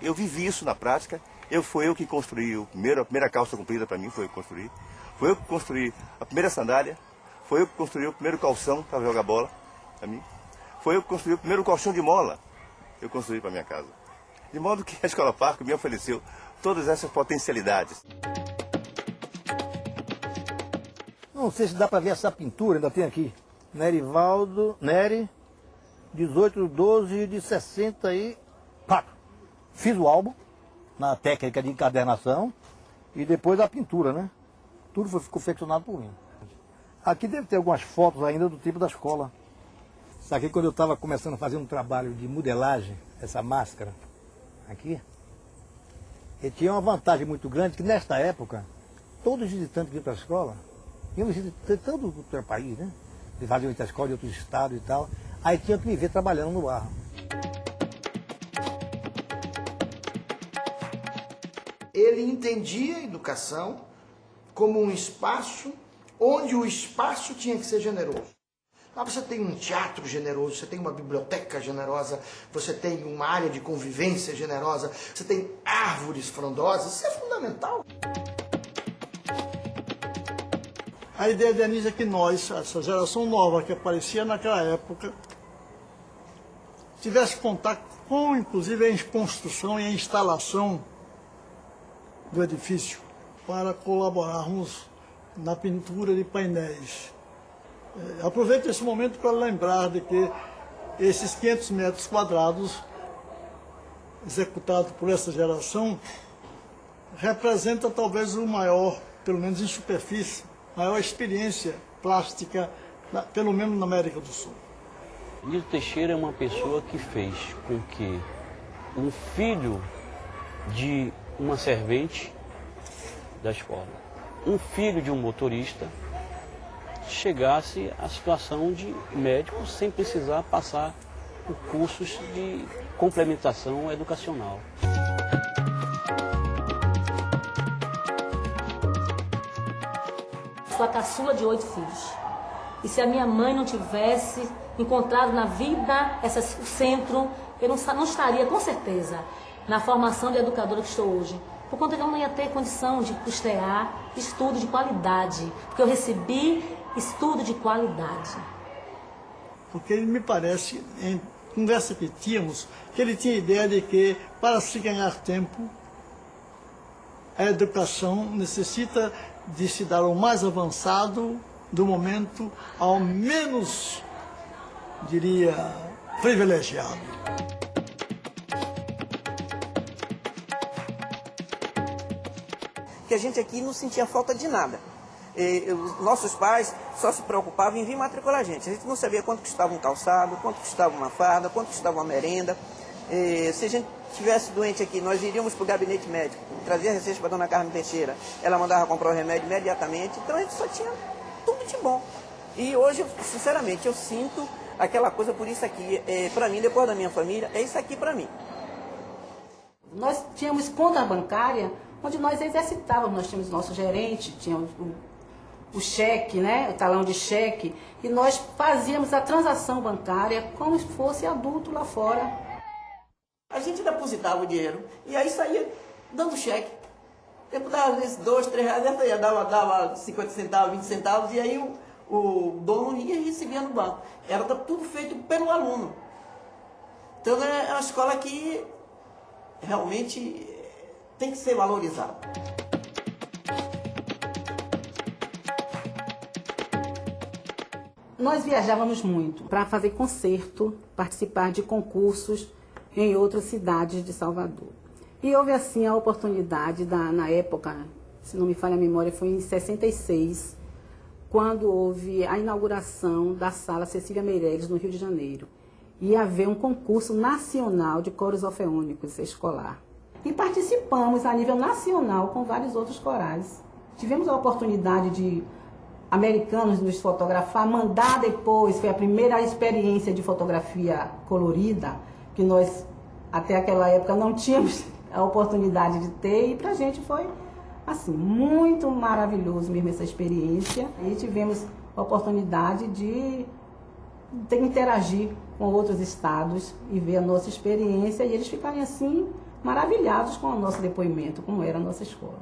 Eu vivi isso na prática. Foi eu que construí a primeira calça comprida para mim, foi eu que construí. Foi eu que construí a primeira sandália. Foi eu que construí o primeiro calção para jogar bola para mim. Foi eu que construí o primeiro colchão de mola. Eu construí para minha casa. De modo que a Escola Parco me ofereceu todas essas potencialidades. Não sei se dá para ver essa pintura, ainda tem aqui. Nerivaldo, Nery, 18/12/64. Fiz o álbum, na técnica de encadernação, e depois a pintura, né? Tudo foi confeccionado por mim. Aqui deve ter algumas fotos ainda do tempo da escola. Isso aqui quando eu estava começando a fazer um trabalho de modelagem, essa máscara, aqui, e tinha uma vantagem muito grande, que nesta época, todos os visitantes que iam para a escola, iam visitando todo o país, né? Eles faziam outra escola de outros estados e tal, aí tinham que me ver trabalhando no barro. Ele entendia a educação como um espaço onde o espaço tinha que ser generoso. Lá você tem um teatro generoso, você tem uma biblioteca generosa, você tem uma área de convivência generosa, você tem árvores frondosas, isso é fundamental. A ideia de Anísio é que nós, essa geração nova que aparecia naquela época, tivesse contato com, inclusive, a construção e a instalação do edifício para colaborarmos na pintura de painéis. Aproveito esse momento para lembrar de que esses 500 metros quadrados executados por essa geração representa talvez o maior, pelo menos em superfície, maior experiência plástica, pelo menos na América do Sul. Anísio Teixeira é uma pessoa que fez com que um filho de uma servente da escola, um filho de um motorista, chegasse à situação de médico sem precisar passar por cursos de complementação educacional. Sou a caçula de 8 filhos. E se a minha mãe não tivesse encontrado na vida o centro, eu não estaria, com certeza, na formação de educadora que estou hoje. Por conta que eu não ia ter condição de custear estudo de qualidade. Porque eu recebi estudo de qualidade. Porque ele me parece, em conversa que tínhamos, que ele tinha a ideia de que, para se ganhar tempo, a educação necessita de se dar o mais avançado do momento ao menos, diria, privilegiado. Que a gente aqui não sentia falta de nada. Os nossos pais só se preocupavam em vir matricular a gente. A gente não sabia quanto custava um calçado, quanto custava uma farda, quanto custava uma merenda. Se a gente estivesse doente aqui, nós iríamos para o gabinete médico, trazia a receita para a dona Carmen Teixeira, ela mandava comprar o remédio imediatamente, então a gente só tinha tudo de bom. E hoje, sinceramente, eu sinto aquela coisa por isso aqui. Para mim, depois da minha família, é isso aqui para mim. Nós tínhamos conta bancária, onde nós exercitávamos, nós tínhamos nosso gerente, tínhamos o cheque, né, o talão de cheque, e nós fazíamos a transação bancária como se fosse adulto lá fora. A gente depositava o dinheiro e aí saía dando cheque. Eu dava às vezes 2, 3 reais, essa ia dava 50 centavos, 20 centavos, e aí o dono ia e recebia no banco. Era tudo feito pelo aluno. Então é uma escola que realmente tem que ser valorizada. Nós viajávamos muito para fazer concerto, participar de concursos em outras cidades de Salvador. E houve assim a oportunidade, na época, se não me falha a memória, foi em 66, quando houve a inauguração da Sala Cecília Meirelles, no Rio de Janeiro. Ia haver um concurso nacional de coros orfeônicos escolar. E participamos a nível nacional com vários outros corais. Tivemos a oportunidade de americanos nos fotografar, mandar depois, foi a primeira experiência de fotografia colorida, que nós até aquela época não tínhamos a oportunidade de ter, e pra gente foi assim, muito maravilhoso mesmo essa experiência. E tivemos a oportunidade de interagir com outros estados e ver a nossa experiência, e eles ficarem assim maravilhados com o nosso depoimento, como era a nossa escola.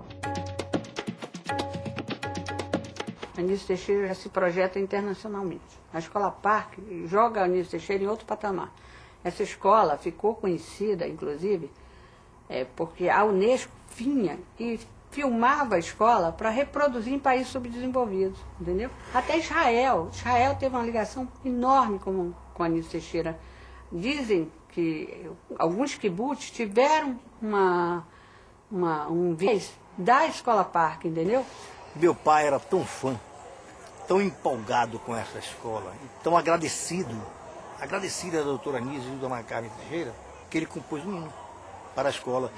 Anísio Teixeira já se projeta internacionalmente. A Escola Parque joga a Anísio Teixeira em outro patamar. Essa escola ficou conhecida, inclusive, porque a Unesco vinha e filmava a escola para reproduzir em países subdesenvolvidos, entendeu? Até Israel. Israel teve uma ligação enorme com a Anísio Teixeira. Dizem que alguns kibbutz tiveram um viés da Escola Parque, entendeu? Meu pai era tão fã, tão empolgado com essa escola, tão agradecido à doutora Anísio e da Carmen Teixeira, que ele compôs um hino para a escola.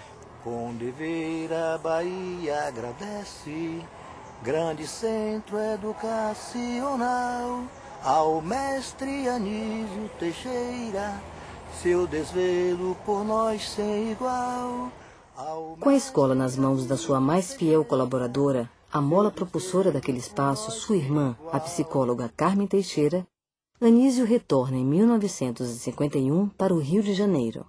Com dever a Bahia agradece, grande centro educacional, ao mestre Anísio Teixeira, seu desvelo por nós sem igual. Com a escola nas mãos da sua mais fiel colaboradora, a mola propulsora daquele espaço, sua irmã, a psicóloga Carmen Teixeira, Anísio retorna em 1951 para o Rio de Janeiro.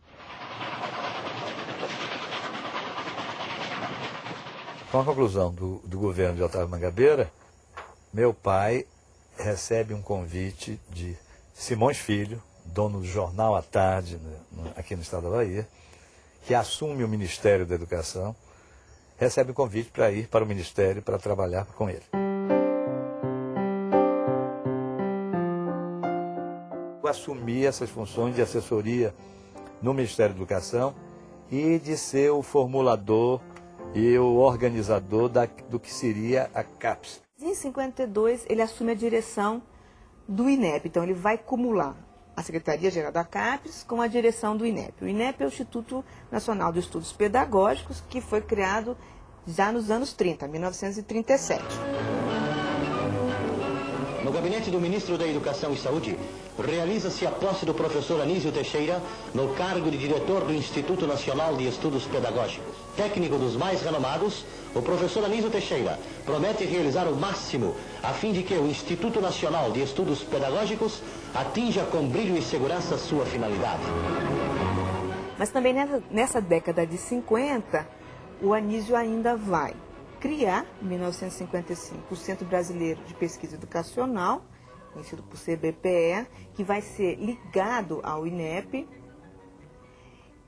Com a conclusão do governo de Otávio Mangabeira, meu pai recebe um convite de Simões Filho, dono do jornal à tarde, aqui no estado da Bahia, que assume o Ministério da Educação, recebe um convite para ir para o Ministério para trabalhar com ele. Eu assumi essas funções de assessoria no Ministério da Educação e de ser o formulador e o organizador do que seria a CAPES. Em 52, ele assume a direção do INEP, então ele vai cumular a Secretaria-Geral da CAPES com a direção do INEP. O INEP é o Instituto Nacional de Estudos Pedagógicos, que foi criado já nos anos 30, 1937. No gabinete do Ministro da Educação e Saúde, realiza-se a posse do professor Anísio Teixeira no cargo de diretor do Instituto Nacional de Estudos Pedagógicos. Técnico dos mais renomados, o professor Anísio Teixeira promete realizar o máximo a fim de que o Instituto Nacional de Estudos Pedagógicos atinja com brilho e segurança sua finalidade. Mas também nessa década de 50, o Anísio ainda vai criar, em 1955, o Centro Brasileiro de Pesquisa Educacional, conhecido por CBPE, que vai ser ligado ao INEP.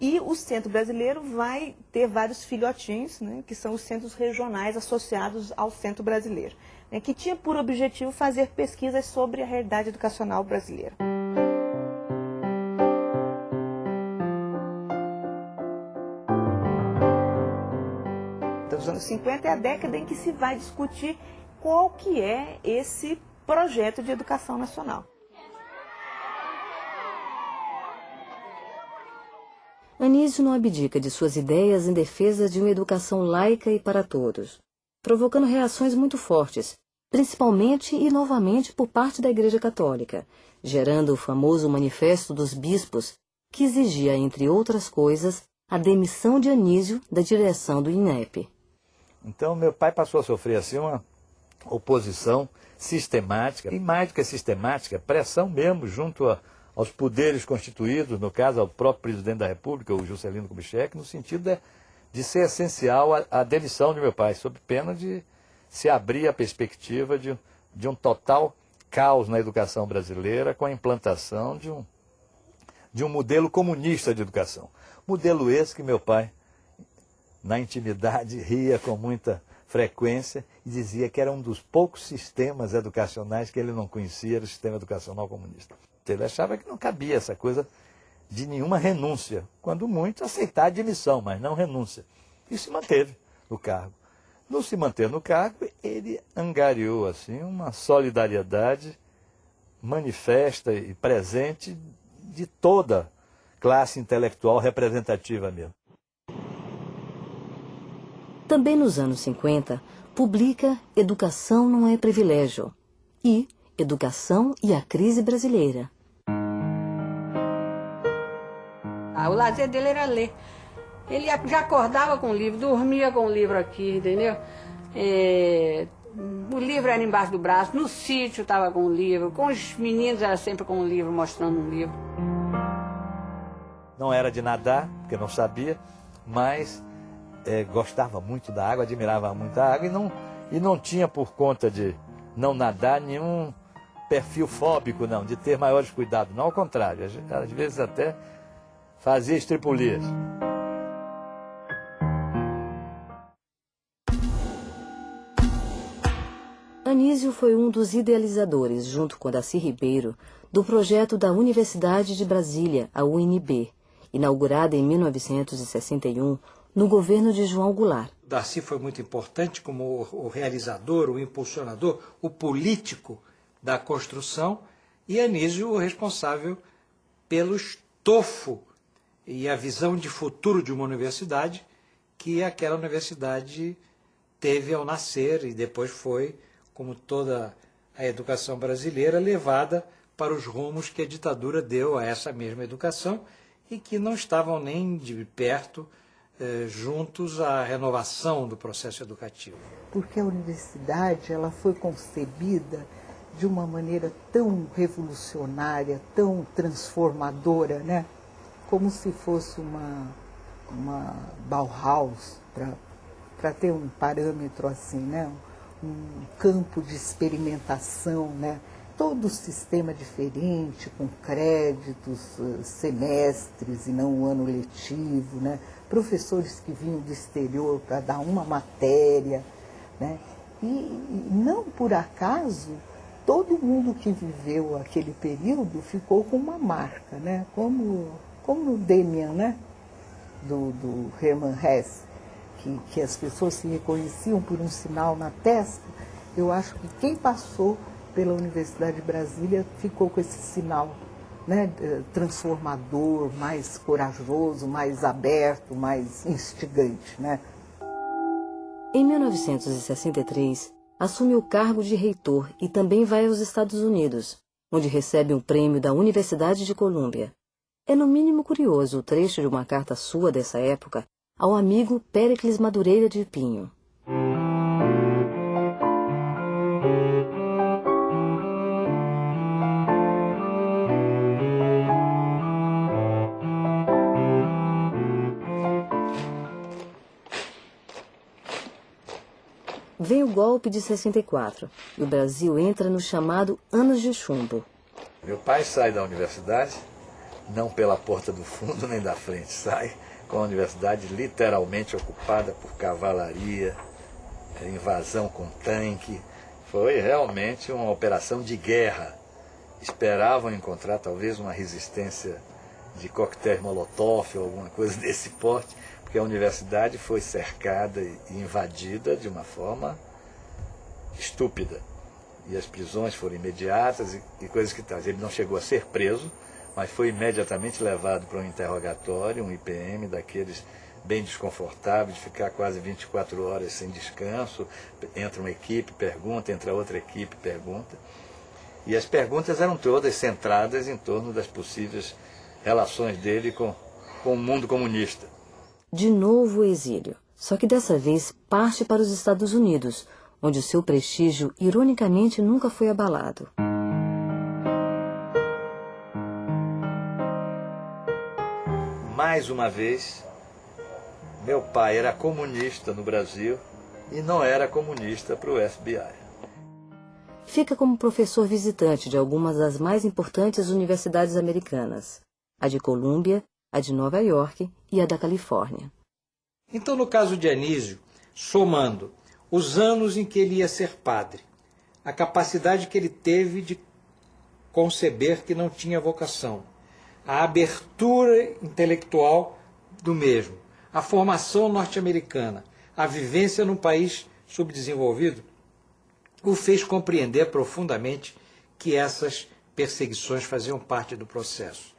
E o Centro Brasileiro vai ter vários filhotinhos, né, que são os centros regionais associados ao Centro Brasileiro, né, que tinha por objetivo fazer pesquisas sobre a realidade educacional brasileira. Os anos 50 é a década em que se vai discutir qual que é esse projeto de educação nacional. Anísio não abdica de suas ideias em defesa de uma educação laica e para todos, provocando reações muito fortes, principalmente e novamente por parte da Igreja Católica, gerando o famoso Manifesto dos Bispos, que exigia, entre outras coisas, a demissão de Anísio da direção do INEP. Então, meu pai passou a sofrer assim uma oposição sistemática, e mais do que sistemática, pressão mesmo junto aos poderes constituídos, no caso ao próprio presidente da República, o Juscelino Kubitschek, no sentido de ser essencial a demissão de meu pai, sob pena de se abrir a perspectiva de um total caos na educação brasileira com a implantação de um modelo comunista de educação. Modelo esse que meu pai, na intimidade, ria com muita frequência e dizia que era um dos poucos sistemas educacionais que ele não conhecia, era o sistema educacional comunista. Ele achava que não cabia essa coisa de nenhuma renúncia, quando muito aceitar a admissão, mas não renúncia. E se manteve no cargo. No se manter no cargo, ele angariou assim uma solidariedade manifesta e presente de toda classe intelectual representativa mesmo. Também nos anos 50, publica Educação Não é Privilégio e Educação e a Crise Brasileira. O lazer dele era ler. Ele já acordava com o livro, dormia com o livro aqui, entendeu? O livro era embaixo do braço, no sítio estava com o livro, com os meninos era sempre com o livro, mostrando um livro. Não era de nadar, porque não sabia, mas gostava muito da água, admirava muito a água e não tinha, por conta de não nadar, nenhum perfil fóbico, não, de ter maiores cuidados. Não, ao contrário, às vezes até fazia estripulias. Anísio foi um dos idealizadores, junto com Darcy Ribeiro, do projeto da Universidade de Brasília, a UNB, inaugurada em 1961 no governo de João Goulart. Darcy foi muito importante como o realizador, o impulsionador, o político da construção, e Anísio o responsável pelo estofo e a visão de futuro de uma universidade que aquela universidade teve ao nascer e depois foi, como toda a educação brasileira, levada para os rumos que a ditadura deu a essa mesma educação e que não estavam nem de perto juntos à renovação do processo educativo. Porque a universidade ela foi concebida de uma maneira tão revolucionária, tão transformadora, né? Como se fosse uma Bauhaus, para ter um parâmetro assim, né? Um campo de experimentação, né? Todo o sistema diferente, com créditos, semestres e não o ano letivo, né? Professores que vinham do exterior para dar uma matéria, né? E não por acaso, todo mundo que viveu aquele período ficou com uma marca, né? Como o Demian, né? do Hermann Hesse, que as pessoas se reconheciam por um sinal na testa. Eu acho que quem passou pela Universidade de Brasília ficou com esse sinal, né, transformador, mais corajoso, mais aberto, mais instigante, né? Em 1963, assume o cargo de reitor e também vai aos Estados Unidos, onde recebe um prêmio da Universidade de Colômbia. É no mínimo curioso o trecho de uma carta sua dessa época ao amigo Péricles Madureira de Pinho. Vem o golpe de 64 e o Brasil entra no chamado Anos de Chumbo. Meu pai sai da universidade, não pela porta do fundo nem da frente, sai com a universidade literalmente ocupada por cavalaria, invasão com tanque. Foi realmente uma operação de guerra. Esperavam encontrar talvez uma resistência de coquetéis Molotov ou alguma coisa desse porte, porque a universidade foi cercada e invadida de uma forma estúpida. E as prisões foram imediatas e coisas que tal. Ele não chegou a ser preso, mas foi imediatamente levado para um interrogatório, um IPM, daqueles bem desconfortáveis, de ficar quase 24 horas sem descanso. Entra uma equipe, pergunta, entra outra equipe, pergunta. E as perguntas eram todas centradas em torno das possíveis relações dele com o mundo comunista. De novo o exílio, só que dessa vez parte para os Estados Unidos, onde o seu prestígio, ironicamente, nunca foi abalado. Mais uma vez, meu pai era comunista no Brasil e não era comunista para o FBI. Fica como professor visitante de algumas das mais importantes universidades americanas, a de Colômbia, a de Nova York e a da Califórnia. Então, no caso de Anísio, somando os anos em que ele ia ser padre, a capacidade que ele teve de conceber que não tinha vocação, a abertura intelectual do mesmo, a formação norte-americana, a vivência num país subdesenvolvido, o fez compreender profundamente que essas perseguições faziam parte do processo.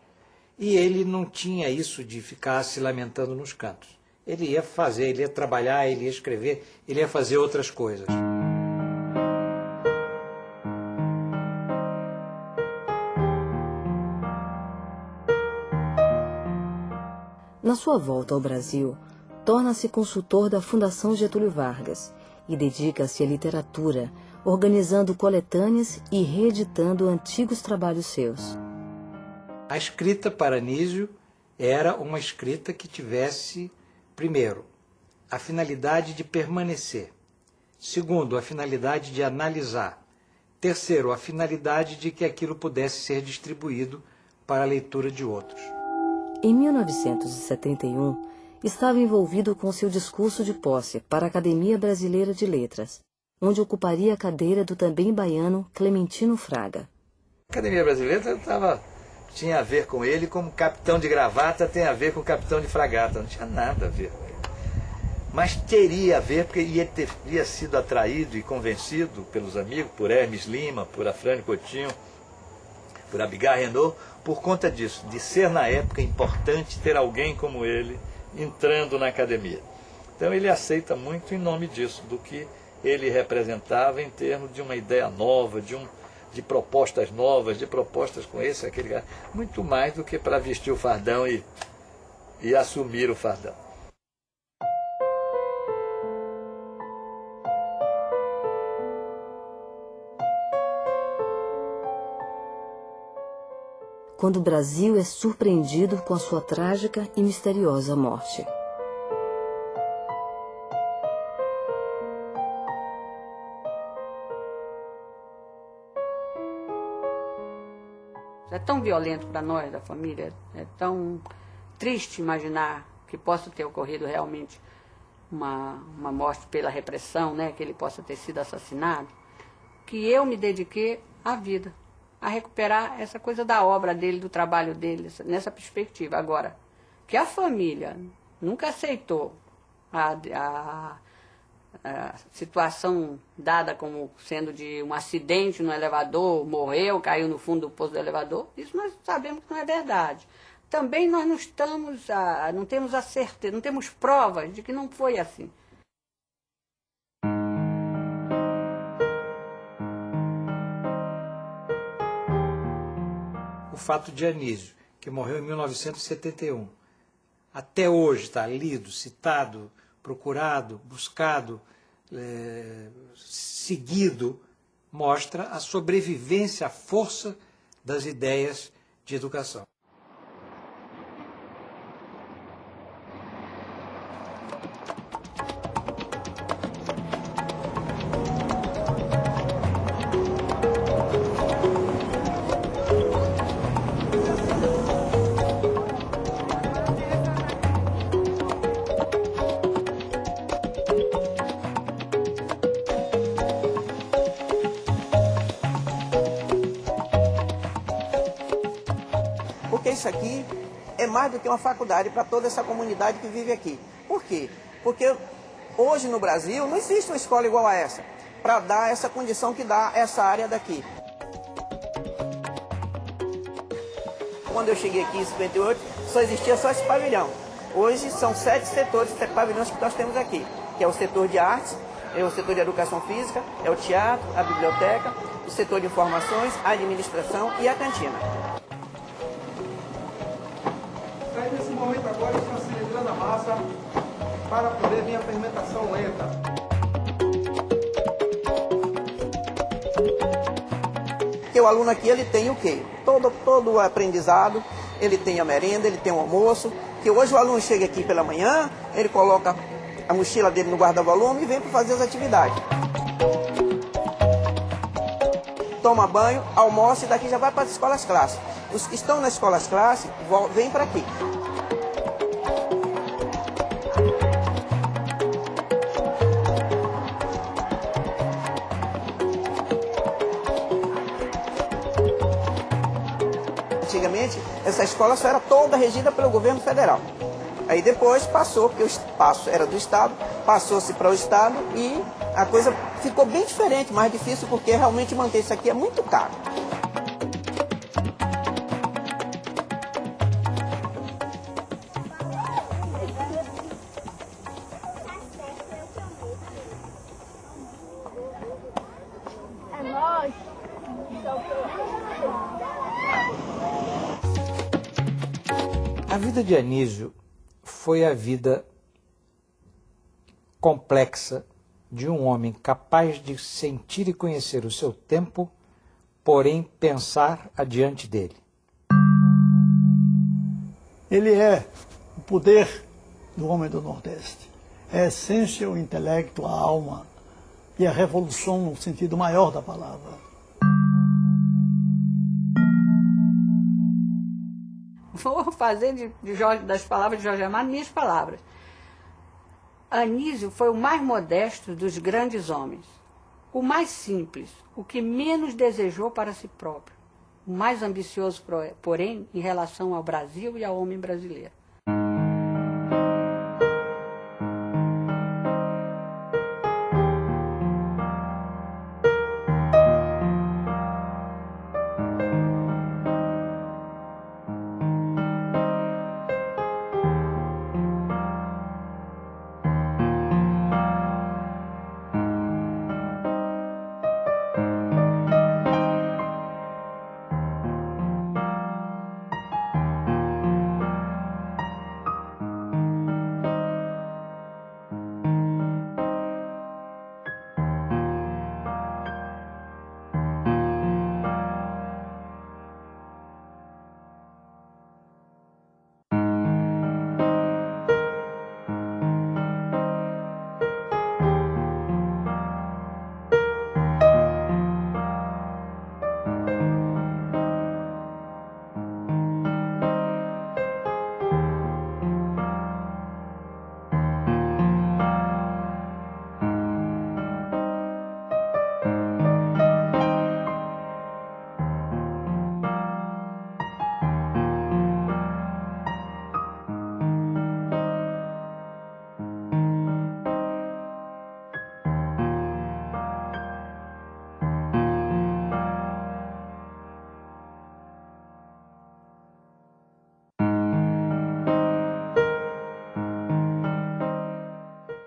E ele não tinha isso de ficar se lamentando nos cantos. Ele ia fazer, ele ia trabalhar, ele ia escrever, ele ia fazer outras coisas. Na sua volta ao Brasil, torna-se consultor da Fundação Getúlio Vargas e dedica-se à literatura, organizando coletâneas e reeditando antigos trabalhos seus. A escrita para Anísio era uma escrita que tivesse Primeiro, a finalidade de permanecer. Segundo, a finalidade de analisar. Terceiro, a finalidade de que aquilo pudesse ser distribuído para a leitura de outros. Em 1971, estava envolvido com seu discurso de posse para a Academia Brasileira de Letras, onde ocuparia a cadeira do também baiano Clementino Fraga. A Academia Brasileira tinha a ver com ele como capitão de gravata tem a ver com capitão de fragata, não tinha nada a ver com ele. Mas teria a ver, porque ele teria sido atraído e convencido pelos amigos, por Hermes Lima, por Afrânio Coutinho, por Abigail Renault, por conta disso, de ser na época importante ter alguém como ele entrando na academia. Então ele aceita muito em nome disso, do que ele representava em termos de uma ideia nova, de propostas novas, de propostas com esse aquele cara, muito mais do que para vestir o fardão e assumir o fardão. Quando o Brasil é surpreendido com a sua trágica e misteriosa morte. É tão violento para nós, da família, é tão triste imaginar que possa ter ocorrido realmente uma morte pela repressão, né, que ele possa ter sido assassinado, que eu me dediquei à vida, a recuperar essa coisa da obra dele, do trabalho dele, nessa perspectiva. Agora, que a família nunca aceitou a situação dada como sendo de um acidente no elevador, morreu, caiu no fundo do poço do elevador, isso nós sabemos que não é verdade. Também nós não temos a certeza, não temos provas de que não foi assim. O fato de Anísio, que morreu em 1971, até hoje está lido, citado, procurado, buscado, seguido, mostra a sobrevivência, a força das ideias de educação. Porque isso aqui é mais do que uma faculdade para toda essa comunidade que vive aqui. Por quê? Porque hoje no Brasil não existe uma escola igual a essa, para dar essa condição que dá essa área daqui. Quando eu cheguei aqui em 58, só existia só esse pavilhão. Hoje são 7 setores, 7 pavilhões que nós temos aqui, que é o setor de artes, é o setor de educação física, é o teatro, a biblioteca, o setor de informações, a administração e a cantina. Nesse momento agora estão acelerando a massa para poder vir a fermentação lenta. Porque o aluno aqui ele tem o quê? Todo o aprendizado, ele tem a merenda, ele tem o almoço, que hoje o aluno chega aqui pela manhã, ele coloca a mochila dele no guarda-volume e vem para fazer as atividades. Toma banho, almoça e daqui já vai para as escolas clássicas. Os que estão nas escolas clássicas, vêm para aqui. Antigamente, essa escola só era toda regida pelo governo federal. Aí depois passou, porque o espaço era do Estado, passou-se para o Estado e a coisa ficou bem diferente, mais difícil, porque realmente manter isso aqui é muito caro. A vida de Anísio foi a vida complexa de um homem capaz de sentir e conhecer o seu tempo, porém pensar adiante dele. Ele é o poder do homem do Nordeste. É a essência, o intelecto, a alma e a revolução no sentido maior da palavra. Vou fazer das palavras de Jorge Amado minhas palavras. Anísio foi o mais modesto dos grandes homens, o mais simples, o que menos desejou para si próprio, o mais ambicioso, porém, em relação ao Brasil e ao homem brasileiro.